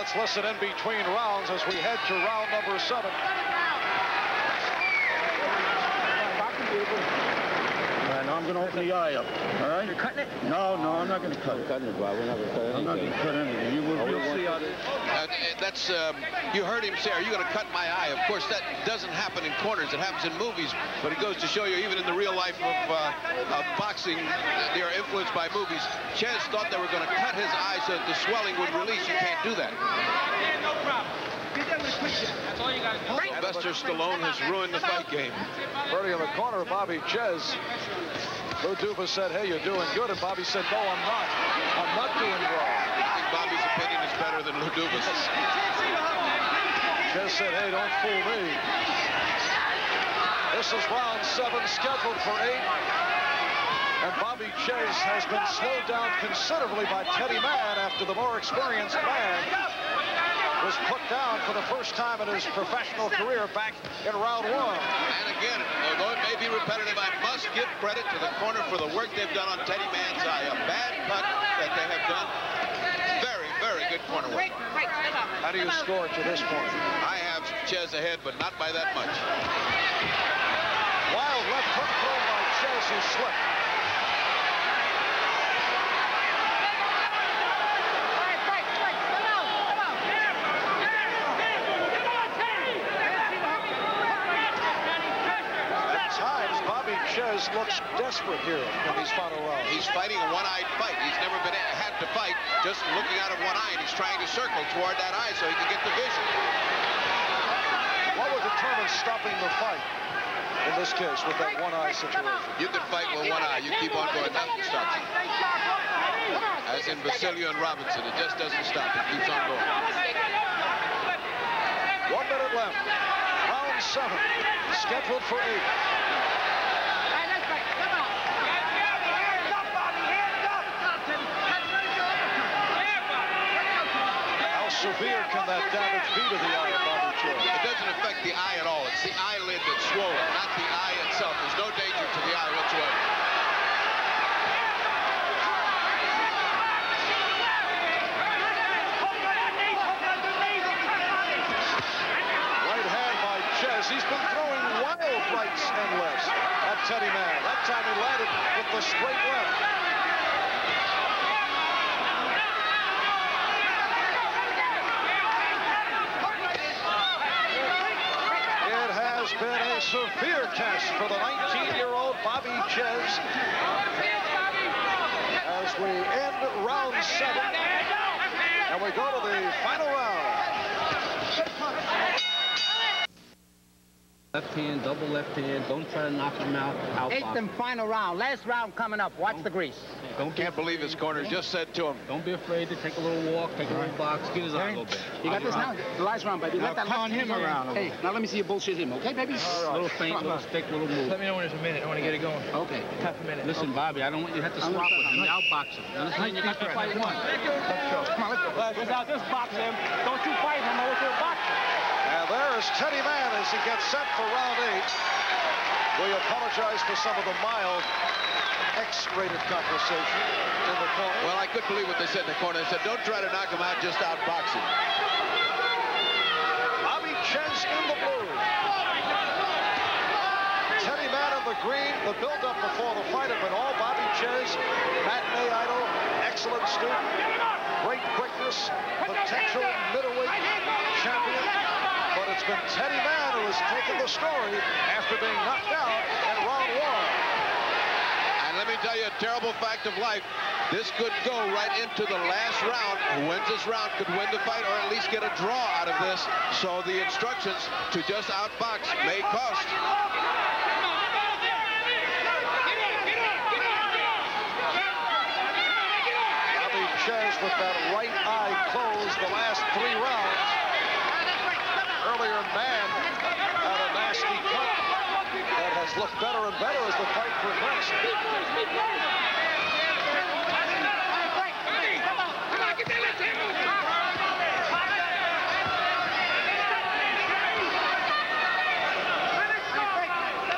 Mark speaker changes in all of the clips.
Speaker 1: let's listen in between rounds as we head to round number 7.
Speaker 2: Now I'm going to open the eye up. All right?
Speaker 3: You're cutting it?
Speaker 2: No, I'm not going to cut it.
Speaker 4: Cutting it, Bob. We're not going to cut anything.
Speaker 2: I'm not going to cut anything. You'll see how this...
Speaker 5: That's, you heard him say, are you going to cut my eye? Of course, that doesn't happen in corners. It happens in movies. But it goes to show you, even in the real life of boxing, they are influenced by movies. Czyz thought they were going to cut his eye so that the swelling would release. You can't do that.
Speaker 3: No problem. Get that with a quick shot. That's all you got to do.
Speaker 5: Sylvester Stallone has ruined the fight game.
Speaker 1: Bertie in the corner, Bobby Czyz. Lou Duva said, hey, you're doing good. And Bobby said, no, I'm not. I'm not doing well.
Speaker 5: I think Bobby's opinion is better than Lou Duva's.
Speaker 1: Czyz said, hey, don't fool me. This is round 7, scheduled for 8. And Bobby Czyz has been slowed down considerably by Teddy Mann after the more experienced man was put down for the first time in his professional career back in round 1.
Speaker 5: And again, although it may be repetitive, I must give credit to the corner for the work they've done on Teddy Mann's eye. A bad cut that they have done. Very, very good corner work.
Speaker 1: How do you score to this point?
Speaker 5: I have Czyz ahead, but not by that much.
Speaker 1: Wild left hook thrown by Czyz, who slipped. Czyz looks desperate here in these final rounds.
Speaker 5: He's fighting a one-eyed fight. He's never had to fight just looking out of one eye, and he's trying to circle toward that eye so he can get the vision.
Speaker 1: What would determine stopping the fight in this case with that one-eye situation?
Speaker 5: You can fight with one eye. You keep on going. Nothing stops you. As in Basilio and Robinson, it just doesn't stop. It keeps on going.
Speaker 1: 1 minute left. Round 7, scheduled for 8. Severe can that damage be to the eye of Bobby Czyz?
Speaker 5: It doesn't affect the eye at all. It's the eyelid that's swollen, not the eye itself. There's no danger to the eye whatsoever.
Speaker 1: Right hand by Czyz. He's been throwing wild rights and lefts at Teddy Mann. That time he landed with the straight left. Been a severe test for the 19-year-old Bobby Czyz as we end round 7 and we go to the final round.
Speaker 4: Left hand, double left hand. Don't try to knock him out.
Speaker 3: 8th and final round. Last round coming up. Watch the grease.
Speaker 5: Can't believe his corner just said to him.
Speaker 4: Don't be afraid to take a little walk, take a little box, get his eye a little bit.
Speaker 3: You got this now? The last round, baby.
Speaker 4: Now con him around.
Speaker 3: Hey, now let me see you bullshit him, okay, baby?
Speaker 4: A little feint, little stick, little move.
Speaker 6: Let me know when there's a minute. I want to get it going.
Speaker 3: Okay.
Speaker 6: Half a minute.
Speaker 4: Listen, Bobby, I don't want you to have to swap with him. Outbox him. Understand? You got to fight one.
Speaker 3: Come on, let's go.
Speaker 6: Without this box him, don't you fight him. I want you to box him.
Speaker 1: And there is Teddy Mann as he gets set for round 8. We apologize for some of the mild X-rated conversation in the corner.
Speaker 5: Well, I couldn't believe what they said in the corner. They said, don't try to knock him out, just outbox him.
Speaker 1: Bobby Czyz in the blue. Teddy Mann in the green. The build-up before the fight had been all Bobby Czyz, matinee idol, excellent student, great quickness, potential middleweight champion. But it's been Teddy Mann who has taken the story after being knocked out in round 1.
Speaker 5: And let me tell you a terrible fact of life. This could go right into the last round. Who wins this round could win the fight or at least get a draw out of this. So the instructions to just outbox may cost.
Speaker 1: Bobby Czyz with that right eye closed the last 3 rounds. Earlier, Mann had a nasty cut that has looked better and better as the fight progressed.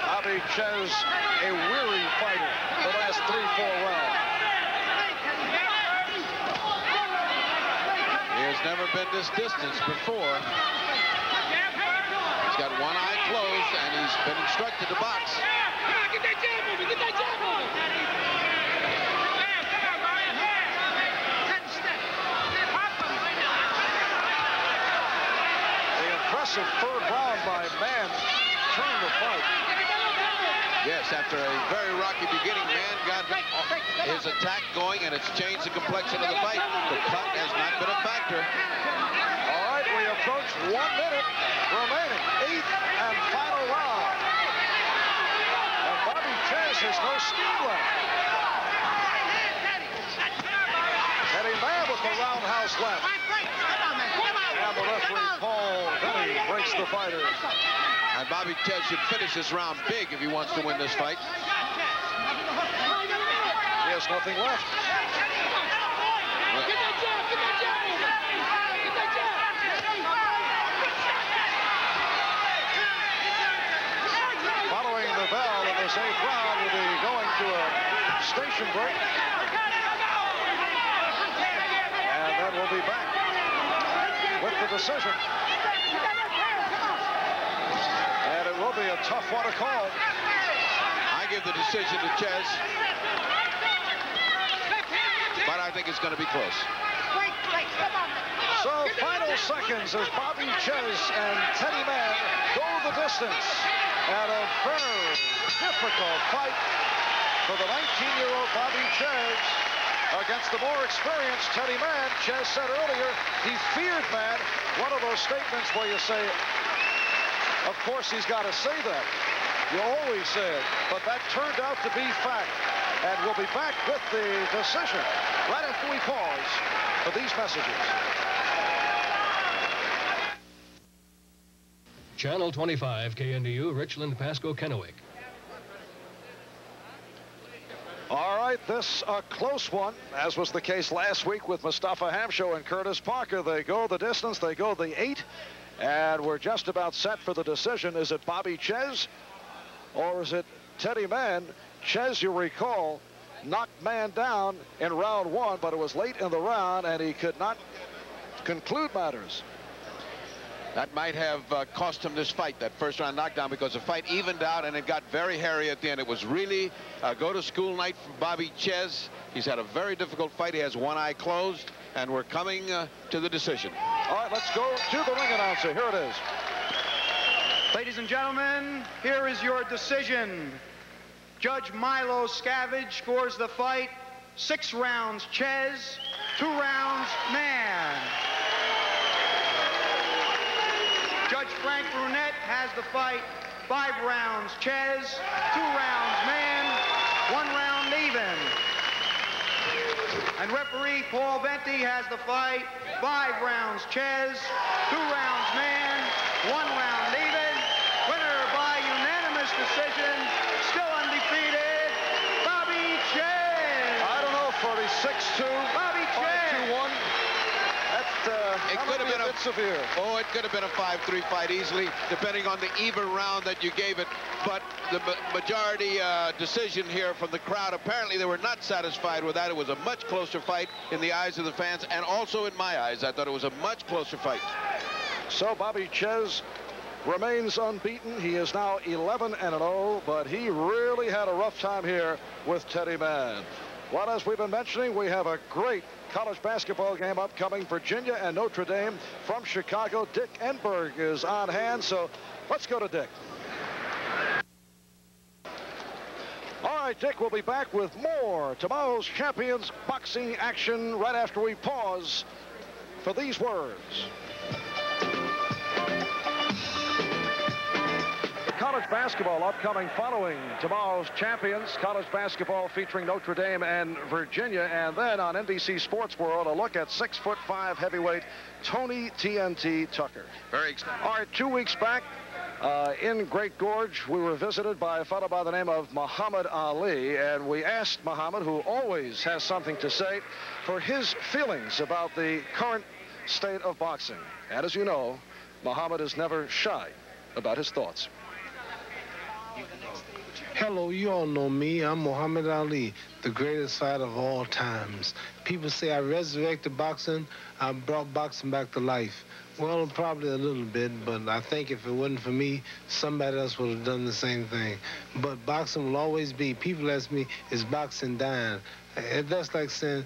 Speaker 1: Bobby Czyz, a weary fighter the last 3-4 rounds.
Speaker 5: Here's never been this distance before. He's got one eye closed, and he's been instructed to box.
Speaker 3: Get that jab moving. Get that jab moving.
Speaker 1: The impressive third round by Mann turned the fight.
Speaker 5: Yes, after a very rocky beginning, Mann got his attack going, and it's changed the complexion of the fight. The cut has not been a factor.
Speaker 1: All right, we approach 1 minute remaining. 8th and final round. And Bobby Czyz has no steam left. Teddy Mann with the roundhouse left. And the referee, Paul Benny, breaks the fighter.
Speaker 5: And Bobby Czyz should finish this round big if he wants to win this fight.
Speaker 1: He has nothing left. Following the bell in this 8th round, we'll be going to a station break. And then we'll be back with the decision. And it will be a tough one to call.
Speaker 5: I give the decision to Czyz, but I think it's going to be close.
Speaker 1: So final seconds as Bobby Czyz and Teddy Mann go the distance. And a very difficult fight for the 19-year-old Bobby Czyz against the more experienced Teddy Mann. Czyz said earlier he feared Mann. One of those statements where you say, of course he's got to say that. You always say it, but that turned out to be fact. And we'll be back with the decision right after we pause for these messages.
Speaker 7: Channel 25, KNDU, Richland, Pasco, Kennewick.
Speaker 1: All right, this a close one, as was the case last week with Mustafa Hamsho and Curtis Parker. They go the distance, they go the 8, and we're just about set for the decision. Is it Bobby Czyz or is it Teddy Mann? Czyz, you recall, knocked Mann down in round 1, but it was late in the round and he could not conclude matters.
Speaker 5: That might have cost him this fight, that first round knockdown, because the fight evened out and it got very hairy at the end. It was really a go-to-school night for Bobby Czyz. He's had a very difficult fight. He has one eye closed, and we're coming to the decision.
Speaker 1: All right, let's go to the ring announcer. Here it is.
Speaker 8: Ladies and gentlemen, here is your decision. Judge Milo Scavage scores the fight 6 rounds Czyz, 2 rounds Mann. Judge Frank Brunette has the fight 5 rounds Czyz, 2 rounds Mann, 1 round even. And referee Paul Benty has the fight 5 rounds Czyz, 2 rounds Mann, 1 round even. Winner by unanimous decision, still undefeated, Bobby Czyz.
Speaker 1: I don't know, 46-2,
Speaker 8: Bobby Czyz.
Speaker 1: 5-2-1.
Speaker 5: It could have been
Speaker 1: a bit severe.
Speaker 5: Oh, it could have been a 5-3 fight easily, depending on the even round that you gave it. But the majority decision here from the crowd, apparently they were not satisfied with that. It was a much closer fight in the eyes of the fans, and also in my eyes. I thought it was a much closer fight.
Speaker 1: So Bobby Czyz remains unbeaten. He is now 11-0, but he really had a rough time here with Teddy Mann. Well, as we've been mentioning, we have a great college basketball game upcoming. Virginia and Notre Dame from Chicago. Dick Enberg is on hand, so let's go to Dick. All right, Dick, we'll be back with more tomorrow's Champions boxing action right after we pause for these words. College basketball upcoming following tomorrow's Champions. College basketball featuring Notre Dame and Virginia. And then on NBC Sports World, a look at 6'5" heavyweight Tony TNT Tucker.
Speaker 5: Very exciting.
Speaker 1: All right, 2 weeks back in Great Gorge, we were visited by a fellow by the name of Muhammad Ali. And we asked Muhammad, who always has something to say, for his feelings about the current state of boxing. And as you know, Muhammad is never shy about his thoughts.
Speaker 9: Hello, you all know me. I'm Muhammad Ali, the greatest fighter of all times. People say I resurrected boxing. I brought boxing back to life. Well, probably a little bit, but I think if it wasn't for me, somebody else would have done the same thing. But boxing will always be. People ask me, is boxing dying? That's like saying,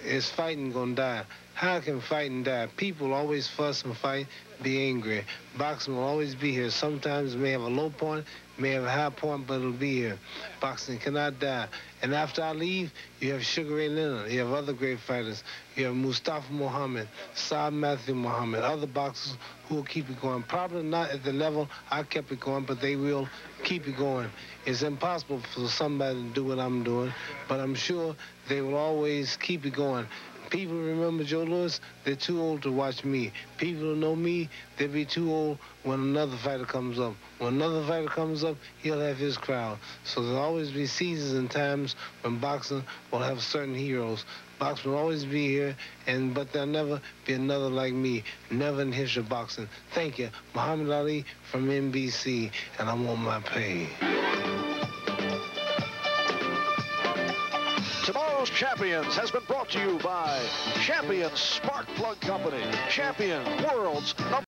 Speaker 9: is fighting gonna die? How can fighting die? People always fuss and fight, be angry. Boxing will always be here. Sometimes it may have a low point, may have a high point, but it'll be here. Boxing cannot die. And after I leave, you have Sugar Ray Leonard. You have other great fighters. You have Mustafa Muhammad, Saad Matthew Muhammad, other boxers who will keep it going. Probably not at the level I kept it going, but they will keep it going. It's impossible for somebody to do what I'm doing, but I'm sure they will always keep it going. People remember Joe Louis, they're too old to watch me. People who know me, they'll be too old when another fighter comes up. When another fighter comes up, he'll have his crowd. So there'll always be seasons and times when boxing will have certain heroes. Boxing will always be here, but there'll never be another like me. Never in the history of boxing. Thank you. Muhammad Ali from NBC, and I want my pay.
Speaker 1: Tomorrow's Champions has been brought to you by Champion Spark Plug Company. Champion, world's number